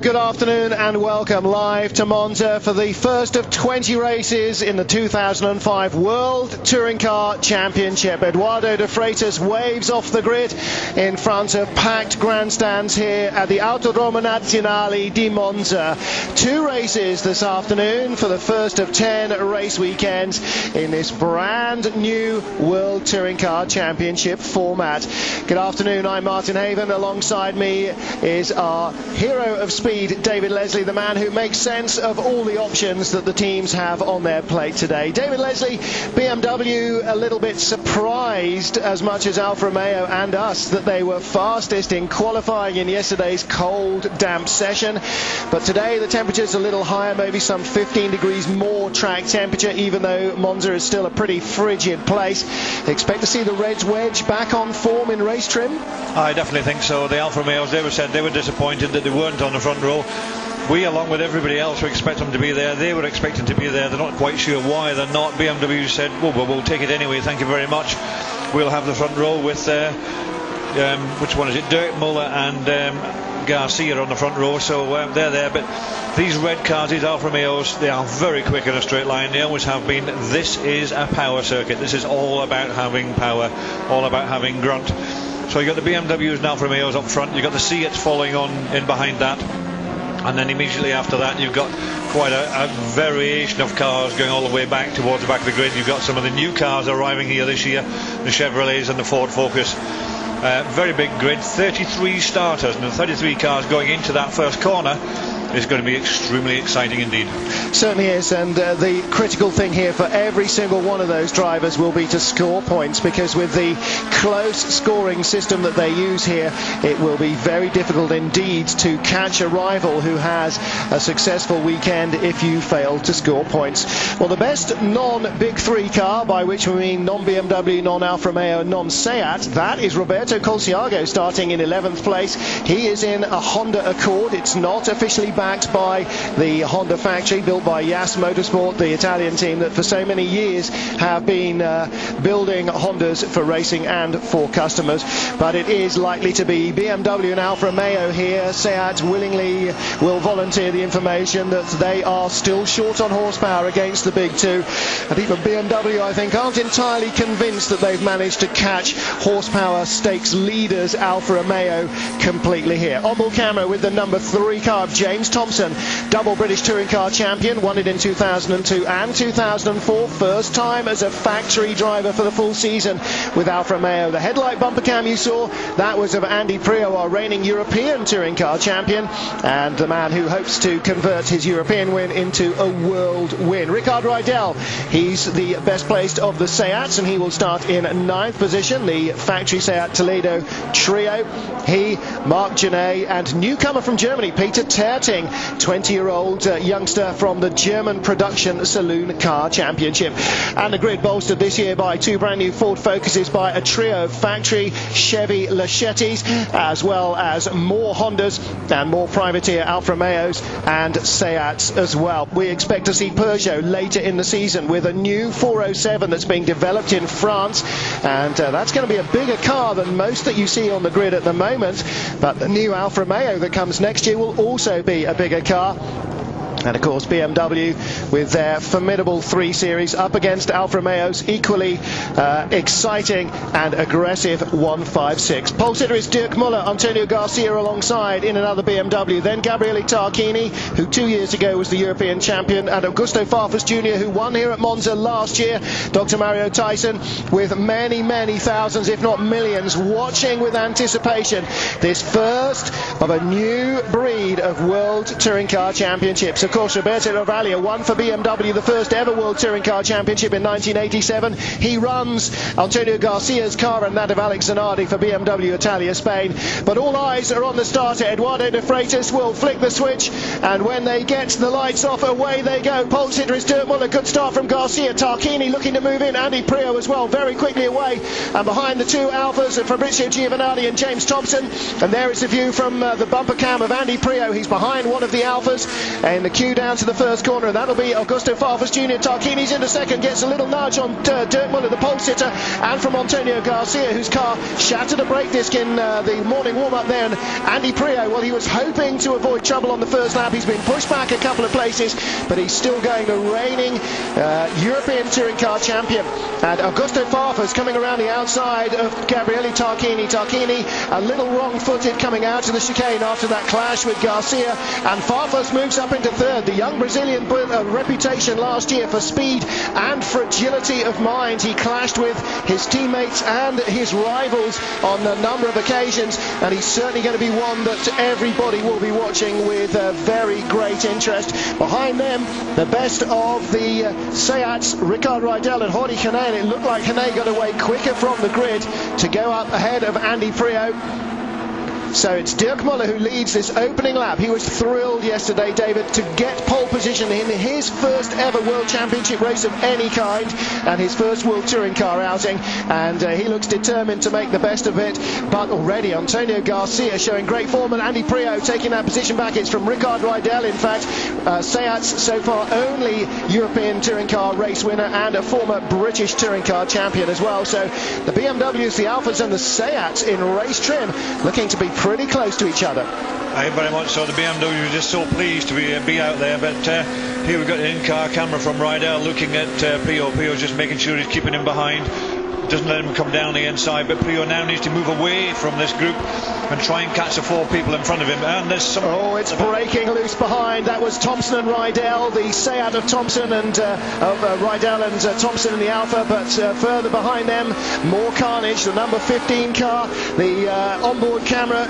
good afternoon and welcome live to Monza for the first of 20 races in the 2005 World Touring Car Championship. Eduardo de Freitas waves off the grid in front of packed grandstands here at the Autodromo Nazionale di Monza. 2 races this afternoon for the first of 10 race weekends in this brand new World Touring Car Championship format. Good afternoon, I'm Martin Haven. Alongside me is our hero of speed, David Leslie, the man who makes sense of all the options that the teams have on their plate today. David Leslie, BMW a little bit surprised as much as Alfa Romeo and us that they were fastest in qualifying in yesterday's cold, damp session. But today the temperature's a little higher, maybe some 15 degrees more track temperature, even though Monza is still a pretty frigid place. Expect to see the Reds wedge back on form in race trim? I definitely think so. The Alfa Romeos, they said they were disappointed that they weren't on the front row. We, along with everybody else, we expect them to be there. They were expecting to be there. They're not quite sure why they're not. BMW said, well, we'll take it anyway, thank you very much. We'll have the front row with which one is it, Dirk Muller and Garcia on the front row, so they're there. But these red cars, these Alfa Romeos, they are very quick in a straight line. They always have been. This is a power circuit. This is all about having power, all about having grunt. So you've got the BMWs and Alfa Romeos up front, you've got the Seats following on in behind that, and then immediately after that you've got quite a variation of cars going all the way back towards the back of the grid. You've got some of the new cars arriving here this year, the Chevrolets and the Ford Focus. Very big grid, 33 starters, and the 33 cars going into that first corner is going to be extremely exciting indeed. Certainly is, and the critical thing here for every single one of those drivers will be to score points, because with the close scoring system that they use here, it will be very difficult indeed to catch a rival who has a successful weekend if you fail to score points. Well, the best non-Big Three car, by which we mean non-BMW, non-Alfa Romeo, non-Seat, that is Roberto Colciago starting in 11th place. He is in a Honda Accord. It's not officially backed by the Honda factory, built by Yas Motorsport, the Italian team that for so many years have been building Hondas for racing and for customers. But it is likely to be BMW and Alfa Romeo here. Seat willingly will volunteer the information that they are still short on horsepower against the big two, and even BMW, I think, aren't entirely convinced that they've managed to catch horsepower stakes leaders Alfa Romeo completely here. On-board camera with the number 3 car of James Thompson, double British Touring Car champion, won it in 2002 and 2004, first time as a factory driver for the full season with Alfa Romeo. The headlight bumper cam you saw, that was of Andy Prio, our reigning European Touring Car champion, and the man who hopes to convert his European win into a world win. Ricard Rydell, he's the best placed of the Seats, and he will start in 9th position, the factory Seat Toledo trio. He, Marc Genet, and newcomer from Germany, Peter Terting, 20-year-old youngster from the German production Saloon Car Championship. And the grid bolstered this year by 2 brand new Ford Focuses by a trio of factory Chevy Lachettis, as well as more Hondas and more privateer Alfa Romeos and Seats as well. We expect to see Peugeot later in the season with a new 407 that's being developed in France, and that's going to be a bigger car than most that you see on the grid at the moment. But the new Alfa Romeo that comes next year will also be a bigger car. And of course BMW with their formidable 3 Series up against Alfa Romeo's equally exciting and aggressive 156. Pole sitter is Dirk Muller, Antonio Garcia alongside in another BMW, then Gabriele Tarquini, who 2 years ago was the European champion, and Augusto Farfus Jr., who won here at Monza last year. Dr. Mario Tyson, with many thousands, if not millions, watching with anticipation this first of a new breed of World Touring Car Championships. Of course, Roberto Lavaglia won for BMW the first ever World Touring Car Championship in 1987. He runs Antonio Garcia's car and that of Alex Zanardi for BMW Italia Spain. But all eyes are on the starter. Eduardo de Freitas will flick the switch, and when they get the lights off, away they go. Pole sitter is Dirk Muller. Good start from Garcia. Tarquini looking to move in. Andy Prio as well, very quickly away. And behind the 2 Alfas, Fabrizio Giovanardi and James Thompson. And there is a view from the bumper cam of Andy Prio. He's behind one of the Alfas in the queue down to the first corner, and that'll be Tarquini, Augusto Farfus Jr. Tarquini's into second, gets a little nudge on Dirk Muller, the pole sitter, and from Antonio Garcia, whose car shattered a brake disc in the morning warm-up there. And Andy Prio, well, he was hoping to avoid trouble on the first lap. He's been pushed back a couple of places, but he's still going, the reigning European touring car champion. And Augusto Farfus coming around the outside of Gabriele Tarquini. Tarquini a little wrong-footed coming out of the chicane after that clash with Garcia, and Farfus moves up into third. The young Brazilian built a reputation last year for speed and fragility of mind. He clashed with his teammates and his rivals on a number of occasions, and he's certainly going to be one that everybody will be watching with very great interest. Behind them, the best of the Seats, Ricard Rydell and Jordi Hane, and it looked like Hane got away quicker from the grid to go up ahead of Andy Prio. So it's Dirk Muller who leads this opening lap. He was thrilled yesterday, David, to get pole position in his first ever World Championship race of any kind and his first World Touring Car outing, and he looks determined to make the best of it. But already Antonio Garcia showing great form, and Andy Prio taking that position back. It's from Ricard Rydell, in fact. Seats so far only European Touring Car race winner and a former British Touring Car champion as well. So the BMWs, the Alphas and the Seats in race trim looking to be pretty close to each other. Very much so. The BMW was just so pleased to be out there, but here we've got an in-car camera from Rydell looking at Prio. Prio's just making sure he's keeping him behind, doesn't let him come down the inside, but Prio now needs to move away from this group and try and catch the four people in front of him. And there's some... Oh, it's breaking loose behind. That was Thompson and Rydell, the Seat of Thompson and Rydell and Thompson in the Alpha, but further behind them, more carnage. The number 15 car, the onboard camera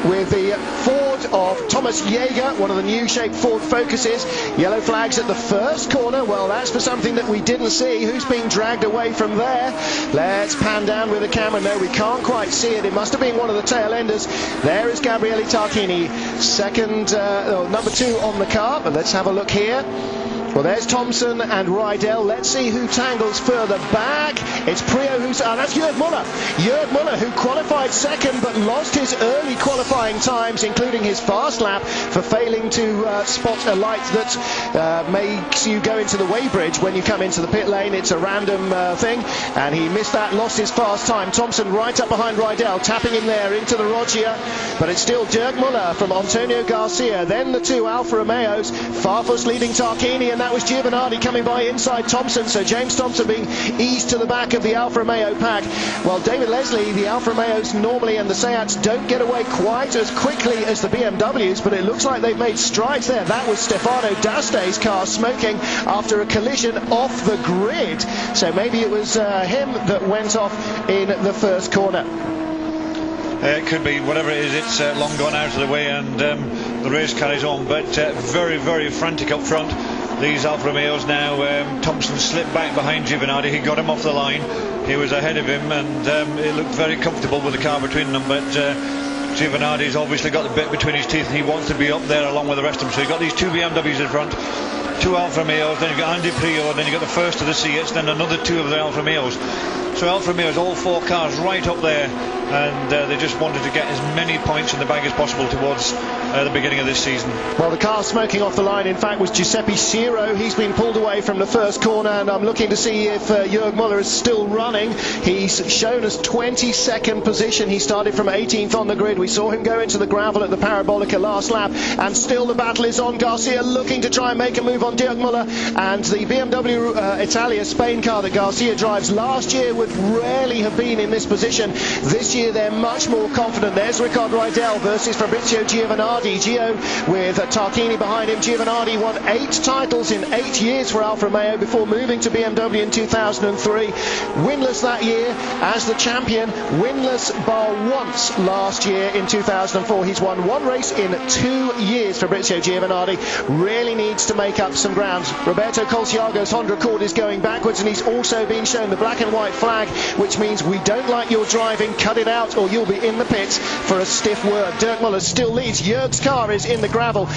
with the Ford of Thomas Jaeger, one of the new shaped Ford Focuses. Yellow flags at the first corner. Well, that's for something that we didn't see. Who's being dragged away from there? Let's pan down with the camera. No, we can't quite see it. It must have been one of the tail enders. There is Gabriele Tarquini, second, number 2 on the car. But let's have a look here. Well, there's Thompson and Rydell. Let's see who tangles further back. It's Prio who's... that's Jörg Muller. Jörg Muller, who qualified second but lost his early qualifying times, including his fast lap, for failing to spot a light that makes you go into the weighbridge when you come into the pit lane. It's a random thing, and he missed that, lost his fast time. Thompson right up behind Rydell, tapping him there into the Roggia, but it's still Dirk Muller from Antonio Garcia. Then the two Alfa Romeos, Farfus leading Tarquini, and that was Giovanardi coming by inside Thompson. So James Thompson being eased to the back of the Alfa Romeo pack. Well, David Leslie, the Alfa Romeos normally and the Seats don't get away quite as quickly as the BMWs, but it looks like they've made strides there. That was Stefano D'Aste's car smoking after a collision off the grid. So maybe it was him that went off in the first corner. It could be, whatever it is, it's long gone out of the way, and the race carries on, but very, very frantic up front. These Alfa Romeos now. Thompson slipped back behind Giovanardi. He got him off the line. He was ahead of him, and it looked very comfortable with the car between them, but Giovanardi's obviously got the bit between his teeth, and he wants to be up there along with the rest of them. So you've got these two BMWs in front, two Alfa Romeos, then you've got Andy Prio, and then you've got the first of the Seats, then another two of the Alfa Romeos. So Alfa Romeos, all four cars right up there, and they just wanted to get as many points in the bag as possible towards the beginning of this season. Well, the car smoking off the line, in fact, was Giuseppe Ciro. He's been pulled away from the first corner, and I'm looking to see if Jörg Muller is still running. He's shown us 22nd position. He started from 18th on the grid. We saw him go into the gravel at the Parabolica last lap, and still the battle is on. Garcia looking to try and make a move on Dirk Muller, and the BMW Italia Spain car that Garcia drives last year would rarely have been in this position. This year they're much more confident. There's Ricard Rydell versus Fabrizio Giovanardi. Gio with Tarquini behind him. Giovanardi won 8 titles in 8 years for Alfa Romeo before moving to BMW in 2003. Winless that year as the champion, winless bar once last year in 2004. He's won 1 race in 2 years. Fabrizio Giovanardi really needs to make up some ground. Roberto Colciago's Honda Accord is going backwards, and he's also been shown the black and white flag, which means we don't like your driving, cut it out or you'll be in the pits for a stiff word. Dirk Muller still leads. Jörg's car is in the gravel.